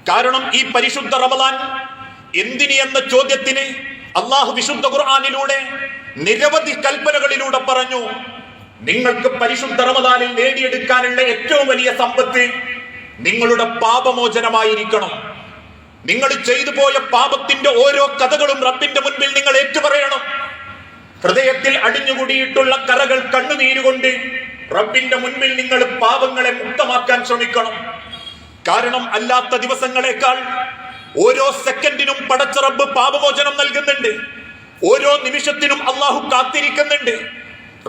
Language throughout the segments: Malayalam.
കാരണം ഈ പരിശുദ്ധ റമദാൻ എന്തിന് എന്ന ചോദ്യത്തിന് അള്ളാഹു വിശുദ്ധ ഖുർആനിലൂടെ നിരവധി കൽപ്പനകളിലൂടെ പറഞ്ഞു, നിങ്ങൾക്ക് പരിശുദ്ധ റമദാനിൽ നേടിയെടുക്കാനുള്ള ഏറ്റവും വലിയ സമ്പത്ത് നിങ്ങളുടെ പാപമോചനമായിരിക്കണം. നിങ്ങൾ ചെയ്തു പോയ പാപത്തിന്റെ ഓരോ കഥകളും റബ്ബിന്റെ മുൻപിൽ നിങ്ങൾ ഏറ്റുപറയണം. ഹൃദയത്തിൽ അടിഞ്ഞുകൂടിയിട്ടുള്ള കറകൾ കണ്ണുനീരുകൊണ്ട് റബ്ബിന്റെ മുൻപിൽ നിങ്ങൾ പാപങ്ങളെ മുക്തമാക്കാൻ ശ്രമിക്കണം. കാരണം അല്ലാത്ത ദിവസങ്ങളെക്കാൾ ഓരോ സെക്കൻഡിനും പടച്ച റബ്ബ് പാപമോചനം നൽകുന്നുണ്ട്. ഓരോ നിമിഷത്തിനും അള്ളാഹു കാത്തിരിക്കുന്നുണ്ട്.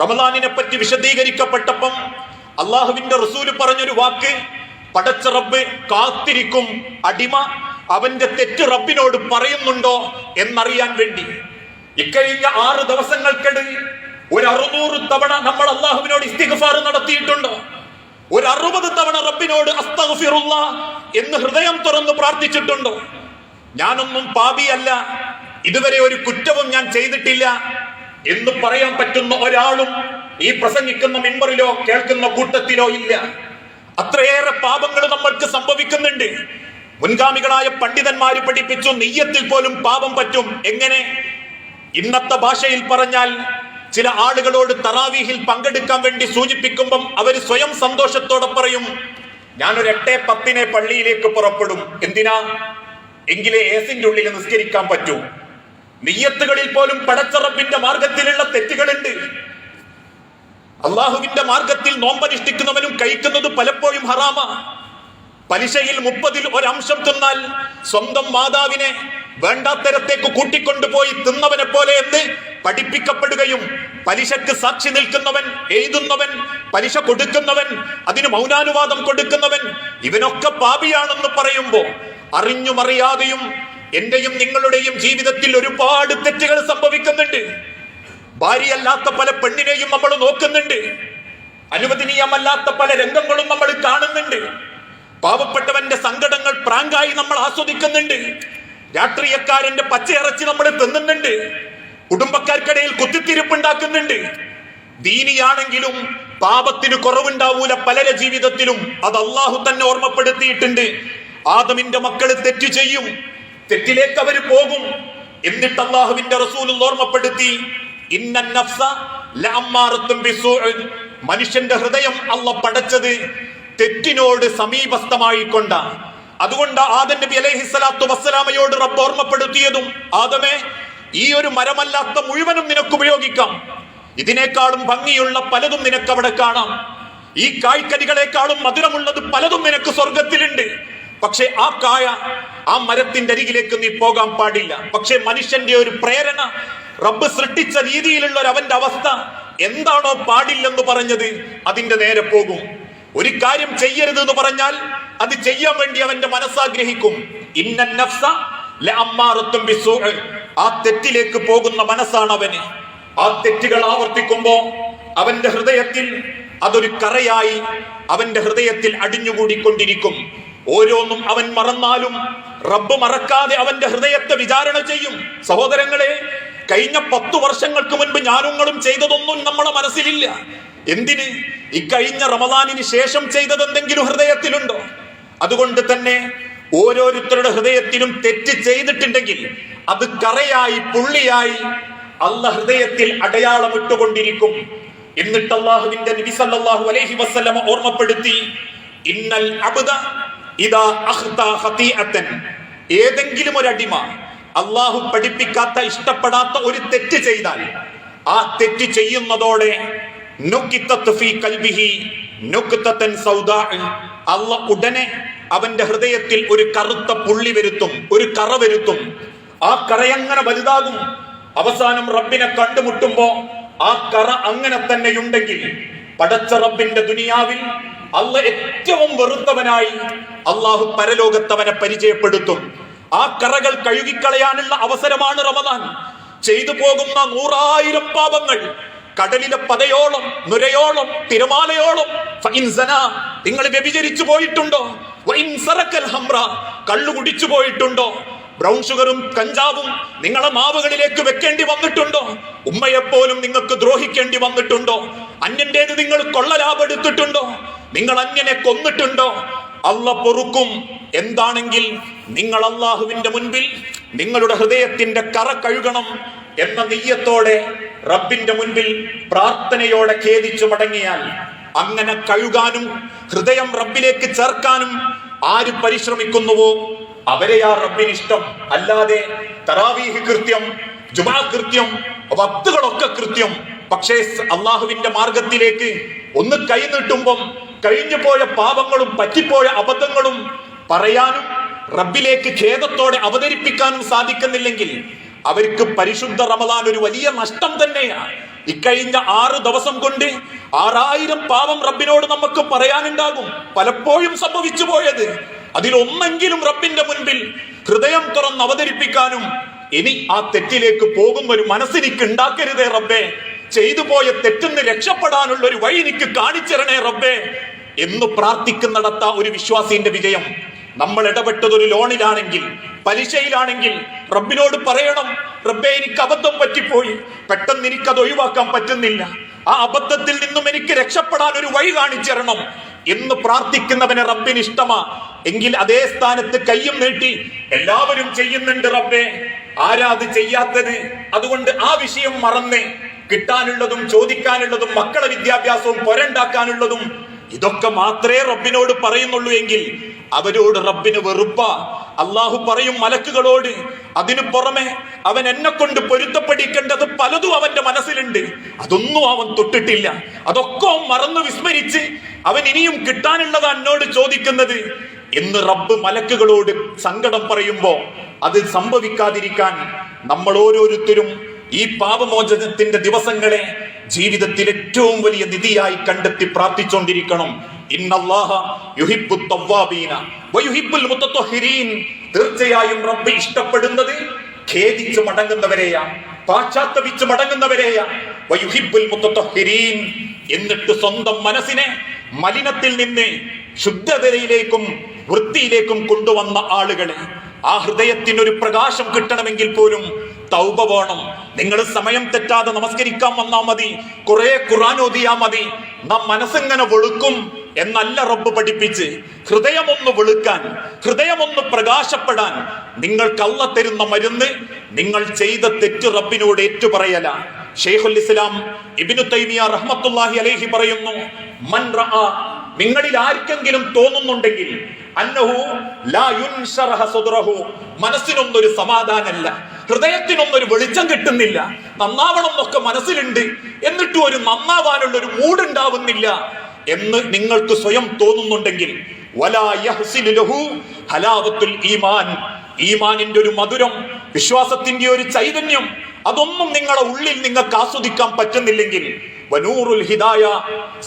റമദാനിനെ പറ്റി വിശദീകരിക്കപ്പെട്ടപ്പം അള്ളാഹുവിന്റെ റസൂല് പറഞ്ഞൊരു വാക്ക്, പടച്ച റബ്ബ് കാത്തിരിക്കും അടിമ അവന്റെ തെറ്റ് റബ്ബിനോട് പറയുന്നുണ്ടോ എന്നറിയാൻ വേണ്ടി. ഇക്കഴിഞ്ഞ 6 ദിവസങ്ങൾക്കിടയിൽ ഒരു 600 തവണ നമ്മൾ അള്ളാഹുവിനോട് ഇസ്തിഗ്ഫാർ നടത്തിയിട്ടുണ്ടോ? ഒരു 60 തവണ റബ്ബിനോട് അസ്തഗ്ഫിറുല്ലാഹ് എന്ന് ഹൃദയം തുറന്ന് പ്രാർത്ഥിച്ചിട്ടുണ്ടോ? ഞാനൊന്നും പാപിയല്ല, ഇതുവരെ ഒരു കുറ്റവും ഞാൻ ചെയ്തിട്ടില്ല എന്ന് പറയാൻ പറ്റുന്ന ഒരാളും ഈ പ്രസംഗിക്കുന്ന മിമ്പറിലോ കേൾക്കുന്ന കൂട്ടത്തിലോ ഇല്ല. അത്രയേറെ പാപങ്ങൾ നമ്മൾക്ക് സംഭവിക്കുന്നുണ്ട്. മുൻഗാമികളായ പണ്ഡിതന്മാര് പഠിപ്പിച്ചു, നിയ്യത്തിൽ പോലും പാപം പറ്റും. എങ്ങനെ? ഇന്നത്തെ ഭാഷയിൽ പറഞ്ഞാൽ ചില ആളുകളോട് തറാവീഹിൽ പങ്കെടുക്കാൻ വേണ്ടി സൂചിപ്പിക്കുമ്പം അവർ സ്വയം സന്തോഷത്തോടെ പറയും, ഞാനൊരു 8:10 പള്ളിയിലേക്ക് പുറപ്പെടും. എന്തിനാ? എങ്കിലേ ഏസിന്റെ ഉള്ളിൽ നിസ്കരിക്കാൻ പറ്റൂ. നിയ്യത്തുകളിൽ പോലും പടച്ച റബ്ബിന്റെ മാർഗത്തിലുള്ള തെറ്റുകളുണ്ട്. അള്ളാഹുവിന്റെ മാർഗത്തിൽ നോമ്പനുഷ്ഠിക്കുന്നവനും കഴിക്കുന്നത് പലപ്പോഴും ഹറാമാ. പലിശയിൽ 30-ൽ ഒരു അംശം തിന്നാൽ സ്വന്തം മാതാവിനെ വേണ്ടാത്തരത്തേക്ക് കൂട്ടിക്കൊണ്ടുപോയി തിന്നവനെ പോലെ എന്ന് പഠിപ്പിക്കപ്പെടുകയും, പലിശക്ക് സാക്ഷി നിൽക്കുന്നവൻ, എഴുതുന്നവൻ, പലിശ കൊടുക്കുന്നവൻ, അതിന് മൗനാനുവാദം കൊടുക്കുന്നവൻ, ഇവനൊക്കെ പാപിയാണെന്ന് പറയുമ്പോ അറിഞ്ഞുമറിയാതെയും എന്റെയും നിങ്ങളുടെയും ജീവിതത്തിൽ ഒരുപാട് തെറ്റുകൾ സംഭവിക്കുന്നുണ്ട്. ഭാര്യയല്ലാത്ത പല പെണ്ണിനെയും നമ്മൾ നോക്കുന്നുണ്ട്. അനുവദനീയമല്ലാത്ത പല രംഗങ്ങളും നമ്മൾ കാണുന്നുണ്ട്. പാവപ്പെട്ടവന്റെ സങ്കടങ്ങൾ പ്രാങ്കായി നമ്മൾ ആസ്വദിക്കുന്നുണ്ട്. രാഷ്ട്രീയക്കാരന്റെ പച്ചയിറച്ചി നമ്മൾ തിന്നുന്നുണ്ട്. കുടുംബക്കാർക്കിടയിൽ കുത്തിത്തിരിപ്പുണ്ടാക്കുന്നുണ്ട്. ദീനിയാണെങ്കിലും പാപത്തിന് കുറവുണ്ടാവൂല പലരെ ജീവിതത്തിലും. അത് അള്ളാഹു തന്നെ ഓർമ്മപ്പെടുത്തിയിട്ടുണ്ട്. ആദമിന്റെ മക്കള് തെറ്റ് ചെയ്യും, തെറ്റിലേക്ക് അവര് പോകും. എന്നിട്ട് അള്ളാഹുവിന്റെ റസൂൽ ഓർമ്മപ്പെടുത്തി, ഇന്നൻ നഫ്സ ലഅമ്മാറത്തുൻ ബിസൂഇ, മനുഷ്യന്റെ ഹൃദയം അള്ളാഹ് പടച്ചത് തെറ്റിനോട് സമീപസ്ഥമായിക്കൊണ്ട. അതുകൊണ്ട് ആദം നബി അലൈഹിസ്സലാത്തു വസ്സലാമയോട് റബ്ബ് ഓർമ്മപ്പെടുത്തിയതും, ആദമേ, ഈ ഒരു മരമല്ലാത്ത മുഴുവനും നിനക്ക് ഉപയോഗിക്കാം. ഇതിനേക്കാളും ഭംഗിയുള്ള പലതും നിനക്ക് അവിടെ കാണാം. ഈ കായ്ക്കനികളെക്കാളും മധുരമുള്ളത് പലതും നിനക്ക് സ്വർഗത്തിലുണ്ട്. പക്ഷെ ആ കായ, ആ മരത്തിന്റെ അരികിലേക്ക് നീ പോകാൻ പാടില്ല. പക്ഷെ മനുഷ്യന്റെ ഒരു പ്രേരണ, റബ്ബ് സൃഷ്ടിച്ച രീതിയിലുള്ള ഒരു അവന്റെ അവസ്ഥ എന്താണോ പാടില്ലെന്ന് പറഞ്ഞത് അതിന്റെ നേരെ പോകും. ഒരു കാര്യം ചെയ്യരുത് എന്ന് പറഞ്ഞാൽ അത് ചെയ്യാൻ വേണ്ടി അവന്റെ മനസ്സാഗ്രഹിക്കും. ഇന്നൻ നഫ്സ ലഅമ്മാറത്തുൻ ബിസൂഇ, ആ തെറ്റിലേക്ക് പോകുന്ന മനസ്സാണ് അവന്. ആ തെറ്റുകൾ ആവർത്തിക്കുമ്പോ അവന്റെ ഹൃദയത്തിൽ അതൊരു കറയായി അവന്റെ ഹൃദയത്തിൽ അടിഞ്ഞുകൂടിക്കൊണ്ടിരിക്കും. ഓരോന്നും അവൻ മറന്നാലും റബ്ബ് മറക്കാതെ അവന്റെ ഹൃദയത്തെ വിചാരണ ചെയ്യും. സഹോദരങ്ങളെ, കഴിഞ്ഞ 10 വർഷങ്ങൾക്ക് മുൻപ് ഞാനുങ്ങളും ചെയ്തതൊന്നും നമ്മളെ മനസ്സിലില്ല. എന്തിന്? ഇക്കഴിഞ്ഞ റമദാനിന് ശേഷം ചെയ്തതെന്തെങ്കിലും ഹൃദയത്തിലുണ്ടോ? അതുകൊണ്ട് തന്നെ ഓരോരുത്തരുടെ ഹൃദയത്തിലും തെറ്റ് ചെയ്തിട്ടുണ്ടെങ്കിൽ അത് കറയായി, പുള്ളിയായി അല്ലാഹ് ഹൃദയത്തിൽ അടയാളമിട്ടുകൊണ്ടിരിക്കും. എന്നിട്ട് അല്ലാഹുവിന്റെ നബി സല്ലല്ലാഹു അലൈഹി വസല്ലമ ഓർമ്മപ്പെടുത്തി, ഇന്നൽ അബ്ദ ഇദാ അഖ്താ ഖതീഅതൻ, ഏതെങ്കിലും ഒരു അടിമ അല്ലാഹു പഠിപ്പിക്കാത്ത, ഇഷ്ടപ്പെടാത്ത ഒരു തെറ്റ് ചെയ്താൽ ആ തെറ്റ് ചെയ്യുന്നതോടെ നുക്തത ഫീ ഖൽബിഹി നുക്തതൻ സൗദാ, അല്ലാഹ് ഉടനെ അവന്റെ ഹൃദയത്തിൽ ഒരു കറുത്ത പുള്ളി വരുത്തും, ഒരു കറ വരുത്തും. ആ കറയങ്ങനെ വലുതാകും. അവസാനം റബ്ബിനെ കണ്ടുമുട്ടുമ്പോ ആ കറ അങ്ങനെ തന്നെയുണ്ടെങ്കിൽ പടച്ച റബ്ബിന്റെ ദുനിയാവിൽ അല്ലാഹ് ഏറ്റവും വെറുത്തവനായി അല്ലാഹു പരലോകത്തവനെ പരിചയപ്പെടുത്തും. ആ കറകൾ കഴുകിക്കളയാനുള്ള അവസരമാണ് റമദാൻ. ചെയ്തു പോകുന്ന 100,000 പാപങ്ങൾ, കടലിലെ പതയോളം, നുരയോളം, തിരമാലയോളം. നിങ്ങൾ വ്യഭിചരിച്ചു പോയിട്ടുണ്ടോ? കള്ളു കുടിച്ചു പോയിട്ടുണ്ടോ? ബ്രൗൺ ഷുഗറും കഞ്ചാവും നിങ്ങളെ മാവുകളിലേക്ക് വെക്കേണ്ടി വന്നിട്ടുണ്ടോ? ഉമ്മയെപ്പോലും നിങ്ങൾക്ക് ദ്രോഹിക്കേണ്ടി വന്നിട്ടുണ്ടോ? അന്യന്റേത് നിങ്ങൾ കൊള്ള ലാഭം എടുത്തിട്ടുണ്ടോ? നിങ്ങൾ അന്യനെ കൊന്നിട്ടുണ്ടോ? അല്ല പൊറുക്കും. എന്താണെങ്കിൽ നിങ്ങൾ അള്ളാഹുവിന്റെ മുൻപിൽ നിങ്ങളുടെ ഹൃദയത്തിന്റെ കറ കഴുകണം എന്ന നിയ്യത്തോടെ റബ്ബിന്റെ മുൻപിൽ പ്രാർത്ഥനയോടെ ഖേദിച്ചു മടങ്ങിയാൽ, അങ്ങനെ കഴുകാനും ഹൃദയം റബ്ബിലേക്ക് ചേർക്കാനും ആര് പരിശ്രമിക്കുന്നുവോ അവരെയാ റബ്ബിന് ഇഷ്ടം. അല്ലാതെ തറാവീഹ് കൃത്യം, ജുമാ കൃത്യം, വക്തുകളൊക്കെ കൃത്യം, പക്ഷേ അള്ളാഹുവിന്റെ മാർഗത്തിലേക്ക് ഒന്ന് കൈ നീട്ടുമ്പം കഴിഞ്ഞു പോയ പാപങ്ങളും പറ്റിപ്പോയ അബദ്ധങ്ങളും പറയാനും റബ്ബിലേക്ക് ഖേദത്തോടെ അവതരിപ്പിക്കാനും സാധിക്കുന്നില്ലെങ്കിൽ അവർക്ക് പരിശുദ്ധ റമദാൻ ഒരു വലിയ നഷ്ടം തന്നെയാണ്. ഇക്കഴിഞ്ഞ 6 ദിവസം കൊണ്ട് 6000 പാപം റബ്ബിനോട് നമുക്ക് പറയാനുണ്ടാകും. പലപ്പോഴും സംഭവിച്ചു പോയത് അതിലൊന്നെങ്കിലും റബ്ബിന്റെ മുൻപിൽ ഹൃദയം തുറന്ന് അവതരിപ്പിക്കാനും, ഇനി ആ തെറ്റിലേക്ക് പോകുന്ന ഒരു മനസ്സെനിക്ക് ഉണ്ടാക്കരുതേ റബ്ബേ, ചെയ്തു പോയ തെറ്റിന്ന് രക്ഷപ്പെടാനുള്ള ഒരു വഴി എനിക്ക് കാണിച്ചിരണേ റബ്ബേ എന്ന് പ്രാർത്ഥിക്കുന്നിടത്ത ഒരു വിശ്വാസിന്റെ വിജയം. നമ്മൾ ഇടപെട്ടത് ഒരു ലോണിലാണെങ്കിൽ, പലിശയിലാണെങ്കിൽ റബ്ബിനോട് പറയണം, റബ്ബേ എനിക്ക് അബദ്ധം പറ്റിപ്പോയി, പെട്ടെന്ന് എനിക്കത് ഒഴിവാക്കാൻ പറ്റുന്നില്ല, ആ അബദ്ധത്തിൽ നിന്നും എനിക്ക് രക്ഷപ്പെടാൻ ഒരു വഴി കാണിച്ചിരണം എന്ന് പ്രാർത്ഥിക്കുന്നവനെ റബ്ബിന് ഇഷ്ടമാ. എങ്കിൽ അതേ സ്ഥാനത്ത് കയ്യും നീട്ടി എല്ലാവരും ചെയ്യുന്നുണ്ട് റബ്ബേ, ആരാ അത് ചെയ്യാത്തത്? അതുകൊണ്ട് ആ വിഷയം മറന്ന് കിട്ടാനുള്ളതും ചോദിക്കാനുള്ളതും മക്കളെ വിദ്യാഭ്യാസവും പൊരണ്ടാക്കാനുള്ളതും ഇതൊക്കെ മാത്രമേ റബ്ബിനോട് പറയുന്നുള്ളൂ എങ്കിൽ അവരോട് റബ്ബിന് വെറുപ്പ. അള്ളാഹു പറയും മലക്കുകളോട്, അതിനു പുറമെ അവൻ എന്നെ കൊണ്ട് പൊരുത്തപ്പെടിക്കേണ്ടത് പലതും അവന്റെ മനസ്സിലുണ്ട്, അതൊന്നും അവൻ തൊട്ടിട്ടില്ല, അതൊക്കെ അവൻ മറന്നു വിസ്മരിച്ച് അവൻ ഇനിയും കിട്ടാനുള്ളത് എന്നോട് ചോദിക്കുന്നത് എന്ന് റബ്ബ് മലക്കുകളോട് സങ്കടം പറയുമ്പോ അത് സംഭവിക്കാതിരിക്കാൻ നമ്മൾ ഓരോരുത്തരും ഈ പാപമോചനത്തിന്റെ ദിവസങ്ങളെ ജീവിതത്തിൽ ഏറ്റവും വലിയ നിധിയായി കണ്ടെത്തി പ്രാർത്ഥിച്ചുകൊണ്ടിരിക്കണം. ഇന്നല്ലാഹ യുഹിബ്ബുത് തവ്വാബീന വയുഹിബ്ബുൽ മുതത്വഹിരീൻ. തീർച്ചയായും റബ്ബ് ഇഷ്ടപ്പെടുന്നത് ഖേദിച്ചു മടങ്ങുന്നവരെയാ, പാശ്ചാത്തപിച്ചു മടങ്ങുന്നവരെയാ. വയുഹിബ്ബുൽ മുതത്വഹിരീൻ. എന്നിട്ട് സ്വന്തം മനസ്സിനെ മലിനത്തിൽ നിന്ന് ശുദ്ധതയിലേക്കും വൃത്തിയിലേക്കും കൊണ്ടുവന്ന ആളുകളെ, ആ ഹൃദയത്തിനൊരു പ്രകാശം കിട്ടണമെങ്കിൽ പോലും തൗബ വേണം. നിങ്ങൾ സമയം തെറ്റാതെ നമസ്കരിക്കാൻ വന്നാ മതി, കുറെ ഖുർആൻ ഓതിയാ മതി, നാം മനസ്സിങ്ങനെ വെളുക്കും എന്നല്ല റബ്ബ് പഠിപ്പിച്ച്. ഹൃദയമൊന്ന് വെളുക്കാൻ, ഹൃദയമൊന്ന് പ്രകാശപ്പെടാൻ നിങ്ങൾക്ക് അല്ലാഹ് തരുന്ന മരുന്ന് നിങ്ങൾ ചെയ്ത തെറ്റ് റബ്ബിനോട് ഏറ്റുപറയല. ശൈഖുൽ ഇസ്ലാം ഇബ്നു തൈമിയ റഹ്മത്തുള്ളാഹി അലൈഹി പറയുന്നു, മൻ റഅ, നിങ്ങളിൽ ആർക്കെങ്കിലും തോന്നുന്നുണ്ടെങ്കിൽ അന്നഹു ലാ യുൻശറഹ സദ്റഹു, മനസ്സിനൊന്നൊരു സമാധാനമല്ല, ഹൃദയത്തിനൊന്നൊരു വെളിച്ചം കിട്ടുന്നില്ല, നന്നാവണം എന്നൊക്കെ മനസ്സിലുണ്ട്, എന്നിട്ടും ഒരു നന്നാവാനുള്ള ഒരു മൂഡ് ഉണ്ടാവുന്നില്ല എന്ന് നിങ്ങൾക്ക് സ്വയം തോന്നുന്നുണ്ടെങ്കിൽ, വലാ യഹ്സിലു ലഹു ഹലാവത്തുൽ ഈമാൻ, ഈമാനിന്റെ ഒരു മധുരം, വിശ്വാസത്തിന്റെ ഒരു ചൈതന്യം, അതൊന്നും നിങ്ങളുടെ ഉള്ളിൽ നിങ്ങൾക്ക് ആസ്വദിക്കാൻ പറ്റുന്നില്ലെങ്കിൽ, വനൂറുൽ ഹിദായ,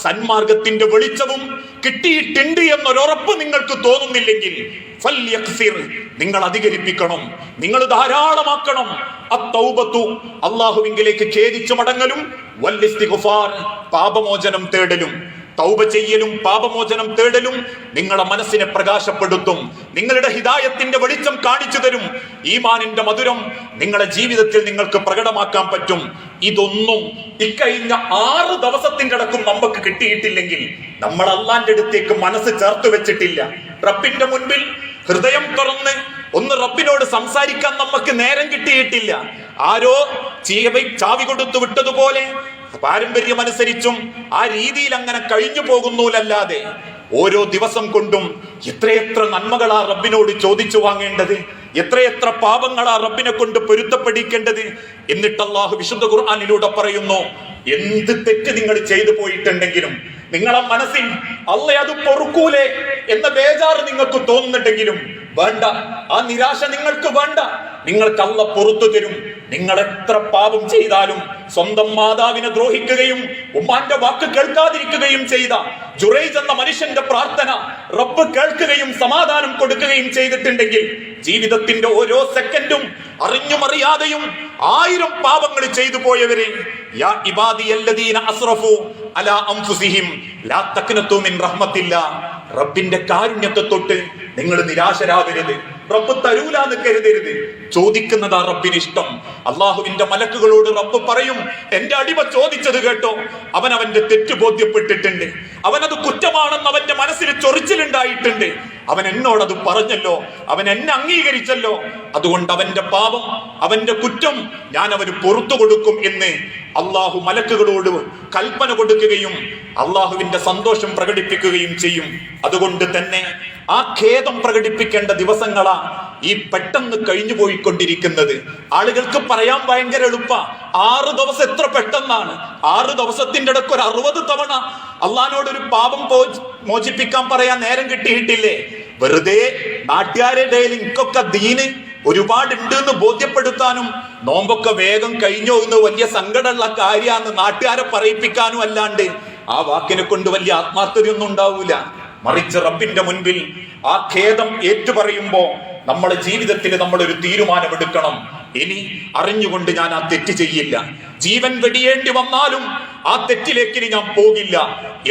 സന്മാർഗത്തിന്റെ വെളിച്ചവും കിട്ടിയിട്ടുണ്ട് എന്നൊരുറപ്പ് നിങ്ങൾക്ക് തോന്നുന്നില്ലെങ്കിൽ, ഫൽയക്സിർ, നിങ്ങൾ അധികരിപ്പിക്കണം, നിങ്ങൾ ധാരാളമാക്കണം. അത്തൗബത്തു, അല്ലാഹുവിലേക്ക് ഖേദിച്ചു മടങ്ങലും, വല്ലിസ്തിഗ്ഫാർ, പാപമോചനം തേടലും. തൗബ ചെയ്യലും പാപമോചനം തേടലും നിങ്ങളുടെ മനസ്സിനെ പ്രകാശപ്പെടുത്തും, നിങ്ങളുടെ ഹിദായത്തിന്റെ വെളിച്ചം കാണിച്ചു തരും, ഈമാനിന്റെ മധുരം നിങ്ങളുടെ ജീവിതത്തിൽ നിങ്ങൾക്ക് പ്രകടമാക്കാൻ പറ്റും. ഇതൊന്നും ഇക്കഴിഞ്ഞ 6 ദിവസത്തിന്റെ അടക്കം നമുക്ക് കിട്ടിയിട്ടില്ലെങ്കിൽ നമ്മൾ അല്ലാന്റെ അടുത്തേക്ക് മനസ്സ് ചേർത്ത് വെച്ചിട്ടില്ല. റബ്ബിന്റെ മുൻപിൽ ഹൃദയം തുറന്ന് ഒന്ന് റബ്ബിനോട് സംസാരിക്കാൻ നമുക്ക് നേരം കിട്ടിയിട്ടില്ല. ആരോ ചാവി കൊടുത്തു വിട്ടതുപോലെ പാരമ്പര്യമനുസരിച്ചും ആ രീതിയിൽ അങ്ങനെ കഴിഞ്ഞു പോകുന്നൂലല്ലാതെ ഓരോ ദിവസം കൊണ്ടും എത്രയെത്ര നന്മകളാ റബ്ബിനോട് ചോദിച്ചു വാങ്ങേണ്ടത്, എത്രയെത്ര പാപങ്ങളാ റബ്ബിനെ കൊണ്ട് പൊരുത്തപ്പെടിക്കേണ്ടത്. എന്നിട്ട് അല്ലാഹു വിശുദ്ധ ഖുർആനിലൂടെ പറയുന്നു, എന്ത് തെറ്റ് നിങ്ങൾ ചെയ്തു പോയിട്ടുണ്ടെങ്കിലും നിങ്ങളെ മനസ്സിൽ അല്ലാഹ് അത് പൊറുക്കൂലേ എന്ന ബേജാറ് നിങ്ങൾക്ക് തോന്നുന്നുണ്ടെങ്കിലും വേണ്ട, ആ നിരാശ നിങ്ങൾക്ക് വേണ്ട, നിങ്ങൾക്ക് അല്ലാഹ് പൊറുത്തു തരും. നിങ്ങൾ എത്ര പാപം ചെയ്താലും, സ്വന്തം മാതാവിനെ ദ്രോഹിക്കുകയും ഉമ്മാന്റെ വാക്ക് കേൾക്കാതിരിക്കുകയും ചെയ്ത ജുറൈജ് എന്ന മനുഷ്യന്റെ പ്രാർത്ഥന റബ്ബ് കേൾക്കുകയും സമാധാനം കൊടുക്കുകയും ചെയ്തിട്ടുണ്ടെങ്കിൽ, ജീവിതത്തിന്റെ ഓരോ സെക്കൻഡും അറിഞ്ഞും അറിയാതെയും 1000 പാപങ്ങൾ ചെയ്തു പോയവരെ, യാ ഇബാദിയല്ലദീന അസ്റഫു അലാ അൻഫുസിഹിം ലാ തഖ്നതു മിൻ റഹ്മത്തില്ലാ, റബ്ബിന്റെ കാരുണ്യത്തെ തൊട്ട് നിങ്ങൾ നിരാശരാകരുത്. റബ്ബ് തരൂലാന്ന് കരുതരുത്. ചോദിക്കുന്നതാ റബ്ബിന് ഇഷ്ടം. അള്ളാഹുവിന്റെ മലക്കുകളോട് റബ്ബ് പറയും, എന്റെ അടിമ ചോദിച്ചത് കേട്ടോ, അവൻ അവന്റെ തെറ്റ് ബോധ്യപ്പെട്ടിട്ടുണ്ട്, അവനത് കുറ്റമാണെന്ന് അവന്റെ മനസ്സിൽ ചൊറിച്ചിലുണ്ടായിട്ടുണ്ട്, അവൻ എന്നോടത് പറഞ്ഞല്ലോ, അവൻ എന്നെ അംഗീകരിച്ചല്ലോ, അതുകൊണ്ട് അവന്റെ പാപം, അവന്റെ കുറ്റം ഞാൻ അവന് പുറത്തു കൊടുക്കും എന്ന് അള്ളാഹു മലക്കുകളോട് കൽപ്പന കൊടുക്കുകയും അള്ളാഹുവിന്റെ സന്തോഷം പ്രകടിപ്പിക്കുകയും ചെയ്യും. അതുകൊണ്ട് തന്നെ ആ ഖേദം പ്രകടിപ്പിക്കേണ്ട ദിവസങ്ങളാ ഈ പെട്ടെന്ന് കഴിഞ്ഞു പോയിക്കൊണ്ടിരിക്കുന്നത്. ആളുകൾക്ക് പറയാൻ ഭയങ്കര എളുപ്പ, 6 ദിവസം എത്ര പെട്ടെന്നാണ്. 6 ദിവസത്തിന്റെ ഇടയ്ക്ക് ഒരു 60 തവണ അള്ളാഹിനോട് ഒരു പാപം മോചിപ്പിക്കാൻ പറയാൻ നേരം കിട്ടിയിട്ടില്ലേ? വെറുതെ നാട്ടുകാരുടെ ഇടയിൽ എനിക്കൊക്കെ ദീന് ഒരുപാടുണ്ട് എന്ന് ബോധ്യപ്പെടുത്താനും നോമ്പൊക്കെ വേഗം കഴിഞ്ഞോ എന്ന് വലിയ സങ്കടമുള്ള കാര്യാന്ന് നാട്ടുകാരെ പറയിപ്പിക്കാനും അല്ലാണ്ട് ആ വാക്കിനെ കൊണ്ട് വലിയ ആത്മാർത്ഥതയൊന്നും ഉണ്ടാവൂല. മറിച്ച് റബ്ബിന്റെ മുൻപിൽ ആ ഖേദം ഏറ്റുപറയുമ്പോ നമ്മുടെ ജീവിതത്തിൽ നമ്മളൊരു തീരുമാനമെടുക്കണം. ഇനി അറിഞ്ഞുകൊണ്ട് ഞാൻ ആ തെറ്റ് ചെയ്യില്ല, ജീവൻ വെടിയേണ്ടി വന്നാലും ആ തെറ്റിലേക്ക് ഞാൻ പോകില്ല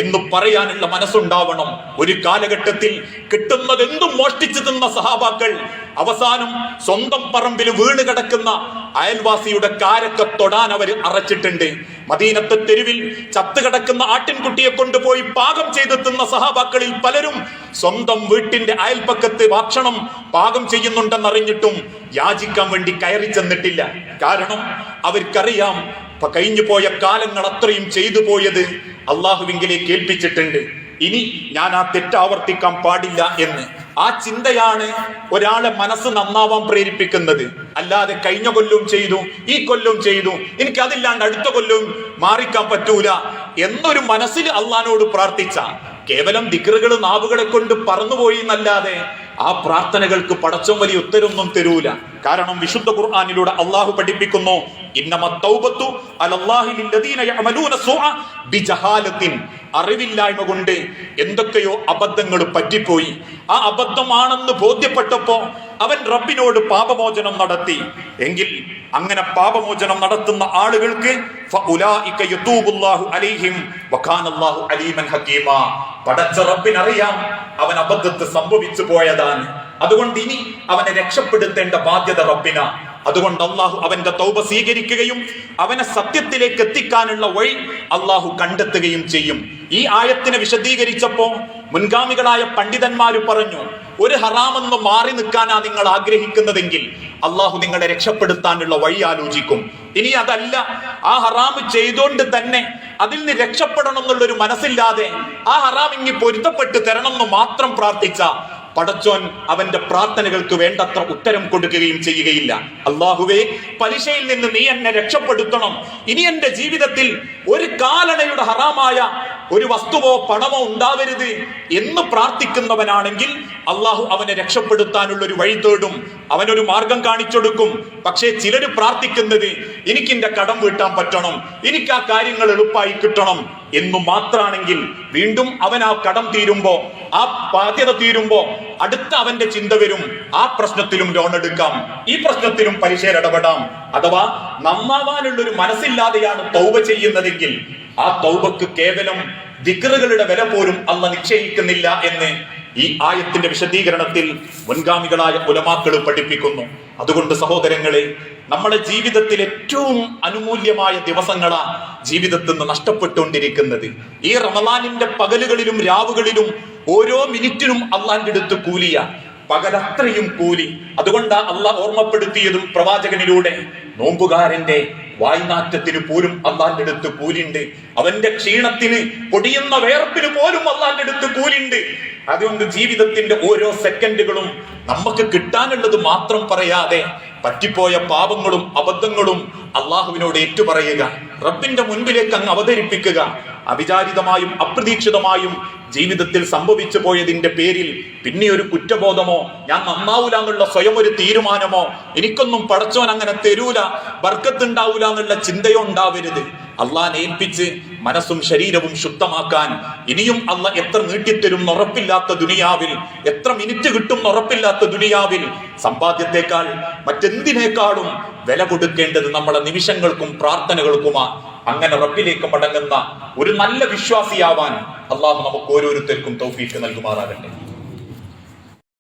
എന്ന് പറയാനുള്ള മനസ്സുണ്ടാവണം. ഒരു കാലഘട്ടത്തിൽ കിട്ടുന്നതെന്തും മോഷ്ടിച്ചു തിന്ന സഹാബാക്കൾ അവസാനം സ്വന്തം പറമ്പിൽ വീണ് കിടക്കുന്ന അയൽവാസിയുടെ കാരൊക്കെ തൊടാൻ അവർ അറച്ചിട്ടുണ്ട്. മദീനത്തെ തെരുവിൽ ചത്തുകിടക്കുന്ന ആട്ടിൻകുട്ടിയെ കൊണ്ടുപോയി പാകം ചെയ്ത് തിന്ന സഹാബാക്കളിൽ പലരും സ്വന്തം വീട്ടിന്റെ അയൽപ്പക്കത്ത് ഭക്ഷണം പാകം ചെയ്യുന്നുണ്ടെന്നറിഞ്ഞിട്ടും യാചിക്കാൻ വേണ്ടി കയറി ചെന്നിട്ടില്ല. കാരണം അവർക്കറിയാം കഴിഞ്ഞു പോയ കാലങ്ങൾ അത്രയും ചെയ്തു പോയത് അള്ളാഹുവിങ്കിലേക്ക് ഏൽപ്പിച്ചിട്ടുണ്ട്, ഇനി ഞാൻ ആ തെറ്റ് ആവർത്തിക്കാൻ പാടില്ല എന്ന്. ആ ചിന്തയാണ് ഒരാളെ മനസ്സ് നന്നാവാൻ പ്രേരിപ്പിക്കുന്നത്. അല്ലാതെ കഴിഞ്ഞ കൊല്ലവും ചെയ്തു, ഈ കൊല്ലവും ചെയ്തു, എനിക്ക് അതില്ലാണ്ട് അടുത്ത കൊല്ലവും മാറിക്കാൻ പറ്റൂല എന്നൊരു മനസ്സിൽ അള്ളാഹിനോട് പ്രാർത്ഥിച്ച കേവലം ദിക്റുകൾ നാവുകളെ കൊണ്ട് പറന്നുപോയി എന്നല്ലാതെ ആ പ്രാർത്ഥനകൾക്ക് പടച്ചോൻ വലിയ ഉത്തരവൊന്നും തരൂല. കാരണം വിശുദ്ധ ഖുർആനിലൂടെ അള്ളാഹു പഠിപ്പിക്കുന്നു, ഇന്നമത്തൗബത്തു അലല്ലാഹി ലില്ലദീന യഅമലൂന സൂഅ ബിജഹാലത്തിൻ. അറിവില്ലായ്മ കൊണ്ട് എന്തൊക്കെയോ അബദ്ധങ്ങൾ പറ്റിപ്പോയി. ആ അബദ്ധമാണെന്ന് ബോധ്യപ്പെട്ടപ്പോ അവൻ റബ്ബിനോട് പാപമോചനം നടത്തി. എങ്കിൽ അങ്ങനെ പാപമോചനം നടത്തുന്ന ആളുകൾക്ക് ഫഉലൈക യതൂബുല്ലാഹു അലൈഹിം വകാനല്ലാഹു അലീമൻ ഹകീമാ. പടച്ച റബ്ബിനറിയാം അവൻ അബദ്ധത്തെ സംഭവിച്ചു പോയതാണ്, അതുകൊണ്ട് ഇനി അവനെ രക്ഷപ്പെടുത്തേണ്ട ബാധ്യത റബ്ബിന. അതുകൊണ്ട് അള്ളാഹു അവന്റെ തൗബ സ്വീകരിക്കുകയും അവനെ സത്യത്തിലേക്ക് എത്തിക്കാനുള്ള വഴി അള്ളാഹു കണ്ടെത്തുകയും ചെയ്യും. ഈ ആയത്തിനെ വിശദീകരിച്ചപ്പോ മുൻഗാമികളായ പണ്ഡിതന്മാര് പറഞ്ഞു, ഒരു ഹറാമെന്ന് മാറി നിൽക്കാനാ നിങ്ങൾ ആഗ്രഹിക്കുന്നതെങ്കിൽ അള്ളാഹു നിങ്ങളെ രക്ഷപ്പെടുത്താനുള്ള വഴി ആലോചിക്കും. ഇനി അതല്ല, ആ ഹറാമ് ചെയ്തോണ്ട് തന്നെ അതിൽ നിന്ന് രക്ഷപ്പെടണം എന്നുള്ളൊരു മനസ്സില്ലാതെ ആ ഹറാം ഇങ്ങി പൊരുത്തപ്പെട്ട് തരണം എന്ന് മാത്രം പ്രാർത്ഥിച്ച പടച്ചോൻ അവന്റെ പ്രാർത്ഥനകൾക്ക് വേണ്ടത്ര ഉത്തരം കൊടുക്കുകയും ചെയ്യുകയില്ല. അള്ളാഹുവേ, പലിശയിൽ നിന്ന് നീ എന്നെ രക്ഷപ്പെടുത്തണം, ഇനി എന്റെ ജീവിതത്തിൽ ഒരു കാലണയുടെ ഹറാമായ ഒരു വസ്തുവോ പണമോ ഉണ്ടാവരുത് എന്ന് പ്രാർത്ഥിക്കുന്നവനാണെങ്കിൽ അള്ളാഹു അവനെ രക്ഷപ്പെടുത്താനുള്ള ഒരു വഴി തേടും, അവനൊരു മാർഗം കാണിച്ചെടുക്കും. പക്ഷേ ചിലര് പ്രാർത്ഥിക്കുന്നത് എനിക്കെന്റെ കടം വീട്ടാൻ പറ്റണം, എനിക്ക് ആ കാര്യങ്ങൾ എളുപ്പമായി കിട്ടണം എന്നു മാത്രാണെങ്കിൽ വീണ്ടും അവൻ ആ കടം തീരുമ്പോ, ആ ബാധ്യത തീരുമ്പോ അടുത്ത അവന്റെ ചിന്ത വരും, ആ പ്രശ്നത്തിലും ലോൺ എടുക്കാം, ഈ പ്രശ്നത്തിലും പലിശയിൽ ഇടപെടാം. അഥവാ നന്നാവാനുള്ളൊരു മനസ്സില്ലാതെയാണ് തൗബ ചെയ്യുന്നതെങ്കിൽ ആ തൗബക്ക് കേവലം ദിക്റുകളുടെ വില പോലും അല്ലാഹ് നിശ്ചയിക്കുന്നില്ല എന്ന് ഈ ആയത്തിന്റെ വിശദീകരണത്തിൽ മുൻഗാമികളായ ഉലമാക്കൾ പഠിപ്പിക്കുന്നു. അതുകൊണ്ട് സഹോദരങ്ങളെ, നമ്മുടെ ജീവിതത്തിൽ ഏറ്റവും അമൂല്യമായ ദിവസങ്ങളാ ജീവിതത്തിൽ നിന്ന് നഷ്ടപ്പെട്ടുകൊണ്ടിരിക്കുന്നത്. ഈ റമളാനിന്റെ പകലുകളിലും രാവുകളിലും ഓരോ മിനിറ്റിനും അള്ളാന്റെ അടുത്ത് കൂലിയ, പകലത്രയും കൂലി. അതുകൊണ്ടാ അള്ളാഹ് ഓർമ്മപ്പെടുത്തിയതും പ്രവാചകനിലൂടെ, നോമ്പുകാരന്റെ വായ്നാറ്റത്തിന് പോലും അള്ളാന്റെ അടുത്ത് കൂലിണ്ട്, അവന്റെ ക്ഷീണത്തിന് പൊടിയുന്ന വേർപ്പിന് പോലും അള്ളാന്റെ അടുത്ത് കൂലിണ്ട്. അതുകൊണ്ട് ജീവിതത്തിന്റെ ഓരോ സെക്കൻഡുകളും നമുക്ക് കിട്ടാനുള്ളത് മാത്രം പറയാതെ പറ്റിപ്പോയ പാപങ്ങളും അബദ്ധങ്ങളും അള്ളാഹുവിനോട് ഏറ്റുപറയുക, റബ്ബിന്റെ മുൻപിലേക്ക് അങ്ങ് അവതരിപ്പിക്കുക. അവിചാരിതമായും അപ്രതീക്ഷിതമായും ജീവിതത്തിൽ സംഭവിച്ചു പോയതിന്റെ പേരിൽ പിന്നെ ഒരു കുറ്റബോധമോ ഞാൻ നന്നാവൂല എന്നുള്ള സ്വയം ഒരു തീരുമാനമോ എനിക്കൊന്നും പടച്ചോൻ അങ്ങനെ തരൂല, ബർക്കത്തുണ്ടാവൂല എന്നുള്ള ചിന്തയോ ഉണ്ടാവരുത്. അള്ളാഹനെ ഏൽപ്പിച്ച് മനസ്സും ശരീരവും ശുദ്ധമാക്കാൻ ഇനിയും അള്ളാഹ് എത്ര നീട്ടിത്തരും ഉറപ്പില്ലാത്ത ദുനിയാവിൽ, എത്ര മിനിറ്റ് കിട്ടും ഉറപ്പില്ലാത്ത ദുനിയാവിൽ സമ്പാദ്യത്തെക്കാൾ മറ്റെന്തിനേക്കാളും വില കൊടുക്കേണ്ടത് നമ്മളെ നിമിഷങ്ങൾക്കും പ്രാർത്ഥനകൾക്കുമാ. അങ്ങനെ റബ്ബിലേക്ക് മടങ്ങുന്ന ഒരു നല്ല വിശ്വാസിയാവാൻ അള്ളാഹു നമുക്ക് ഓരോരുത്തർക്കും തൗഫീഖ് നൽകുമാറാകട്ടെ.